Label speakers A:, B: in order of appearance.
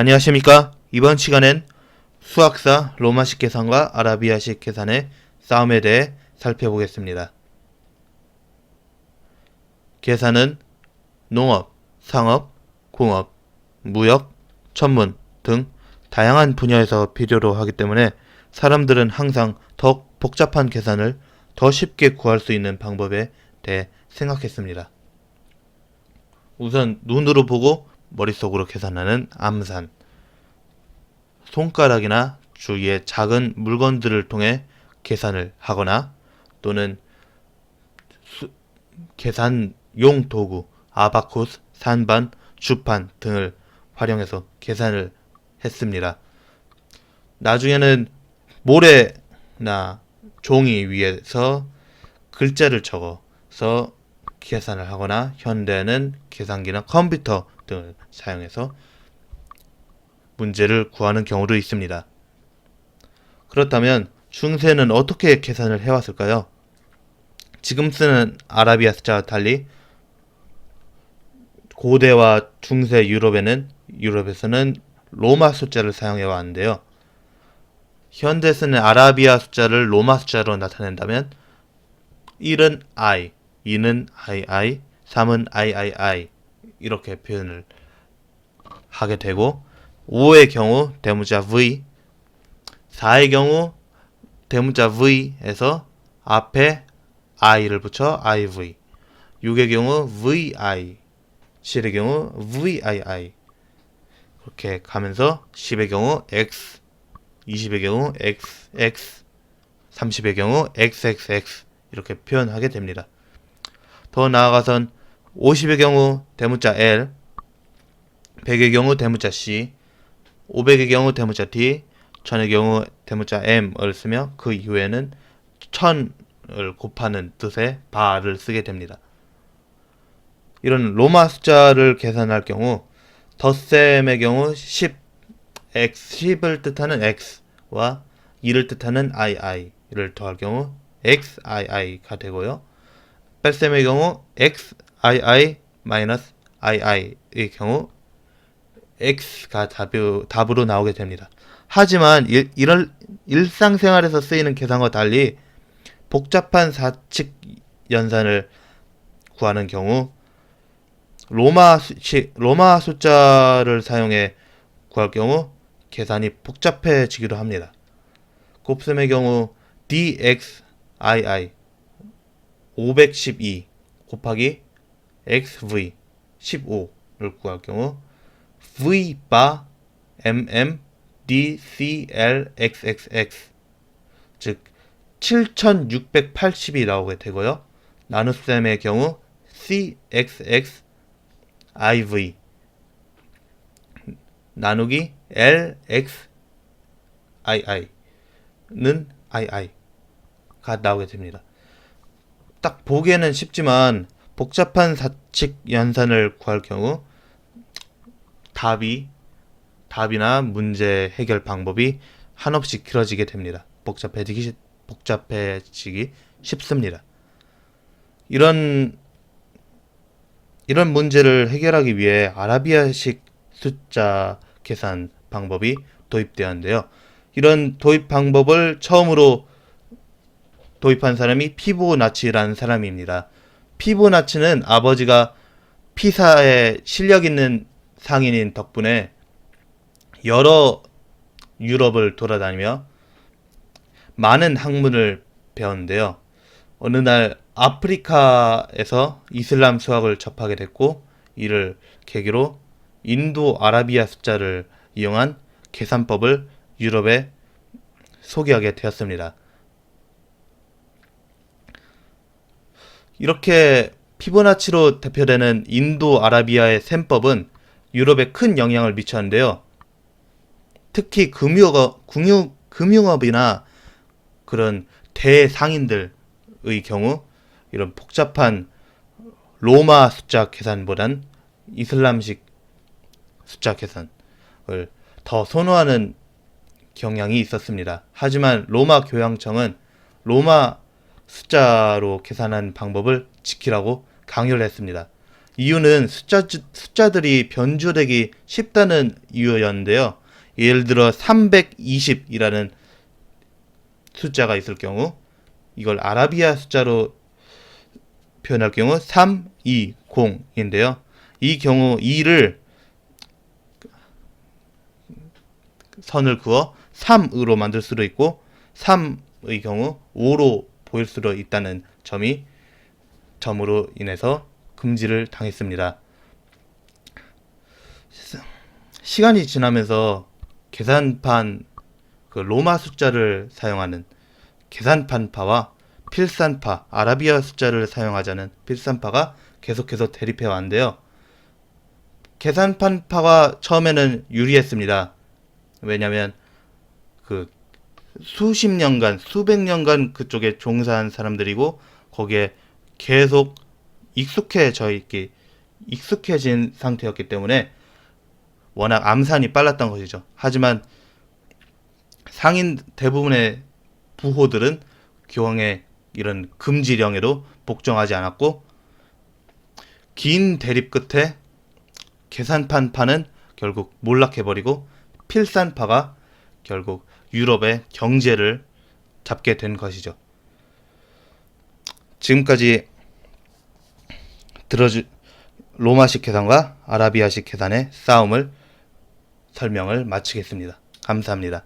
A: 안녕하십니까? 이번 시간엔 수학사 로마식 계산과 아라비아식 계산의 싸움에 대해 살펴보겠습니다. 계산은 농업, 상업, 공업, 무역, 천문 등 다양한 분야에서 필요로 하기 때문에 사람들은 항상 더 복잡한 계산을 더 쉽게 구할 수 있는 방법에 대해 생각했습니다. 우선 눈으로 보고 머릿속으로 계산하는 암산, 손가락이나 주위의 작은 물건들을 통해 계산을 하거나 또는 계산용 도구, 아바쿠스, 산반, 주판 등을 활용해서 계산을 했습니다. 나중에는 모래나 종이 위에서 글자를 적어서 계산을 하거나 현대는 계산기나 컴퓨터 등을 사용해서 문제를 구하는 경우도 있습니다. 그렇다면 중세는 어떻게 계산을 해왔을까요? 지금 쓰는 아라비아 숫자와 달리 고대와 중세 유럽에서는 로마 숫자를 사용해 왔는데요. 현대 쓰는 아라비아 숫자를 로마 숫자로 나타낸다면 1은 I, 2는 II, 3은 III 이렇게 표현을 하게 되고 5의 경우 대문자 V, 4의 경우 대문자 V에서 앞에 I를 붙여 IV, 6의 경우 VI, 7의 경우 VII 그렇게 가면서 10의 경우 X, 20의 경우 XX, 30의 경우 XXX 이렇게 표현하게 됩니다. 더 나아가선 50의 경우 대문자 L, 100의 경우 대문자 C, 500의 경우 대문자 D, 1000의 경우 대문자 M을 쓰며 그 이후에는 1000을 곱하는 뜻의 바를 쓰게 됩니다. 이런 로마 숫자를 계산할 경우 덧셈의 경우 10을 뜻하는 X와 2를 뜻하는 II를 더할 경우 XII가 되고요. 뺄셈의 경우 XII-II의 경우 X가 답으로 나오게 됩니다. 하지만 이런 일상생활에서 쓰이는 계산과 달리 복잡한 사칙 연산을 구하는 경우 로마 숫자를 사용해 구할 경우 계산이 복잡해지기도 합니다. 곱셈의 경우 DXII 512 곱하기 XV 15를 구할 경우 V바 DCLXXX 즉 7680이 나오게 되고요. 나눗셈의 경우 CXXIV 나누기 LXII는 II가 나오게 됩니다. 딱 보기에는 쉽지만 복잡한 사칙 연산을 구할 경우 답이나 문제 해결 방법이 한없이 길어지게 됩니다. 복잡해지기 쉽습니다. 이런 문제를 해결하기 위해 아라비아식 숫자 계산 방법이 도입되었는데요. 이런 도입 방법을 처음으로 도입한 사람이 피보나치라는 사람입니다. 피보나치는 아버지가 피사에 실력 있는 상인인 덕분에 여러 유럽을 돌아다니며 많은 학문을 배웠는데요. 어느 날 아프리카에서 이슬람 수학을 접하게 됐고 이를 계기로 인도 아라비아 숫자를 이용한 계산법을 유럽에 소개하게 되었습니다. 이렇게 피보나치로 대표되는 인도 아라비아의 셈법은 유럽에 큰 영향을 미쳤는데요. 특히 금융업이나 그런 대상인들의 경우 이런 복잡한 로마 숫자 계산보단 이슬람식 숫자 계산을 더 선호하는 경향이 있었습니다. 하지만 로마 교황청은 로마 숫자로 계산한 방법을 지키라고 강요를 했습니다. 이유는 숫자들이 변조되기 쉽다는 이유였는데요. 예를 들어 320이라는 숫자가 있을 경우 이걸 아라비아 숫자로 표현할 경우 320인데요. 이 경우 2를 선을 그어 3으로 만들 수도 있고 3의 경우 5로 보일 수도 있다는 점으로 인해서 금지를 당했습니다. 시간이 지나면서 계산판 로마 숫자를 사용하는 계산판파와 필산파, 아라비아 숫자를 사용하자는 필산파가 계속해서 대립해 왔는데요. 계산판파가 처음에는 유리했습니다. 왜냐하면 수십 년간, 수백 년간 그쪽에 종사한 사람들이고 거기에 계속 익숙해진 상태였기 때문에 워낙 암산이 빨랐던 것이죠. 하지만 상인 대부분의 부호들은 교황의 이런 금지령에도 복종하지 않았고 긴 대립 끝에 계산판파는 결국 몰락해버리고 필산파가 결국 유럽의 경제를 잡게 된 것이죠. 지금까지 로마식 계산과 아라비아식 계산의 싸움을 설명을 마치겠습니다. 감사합니다.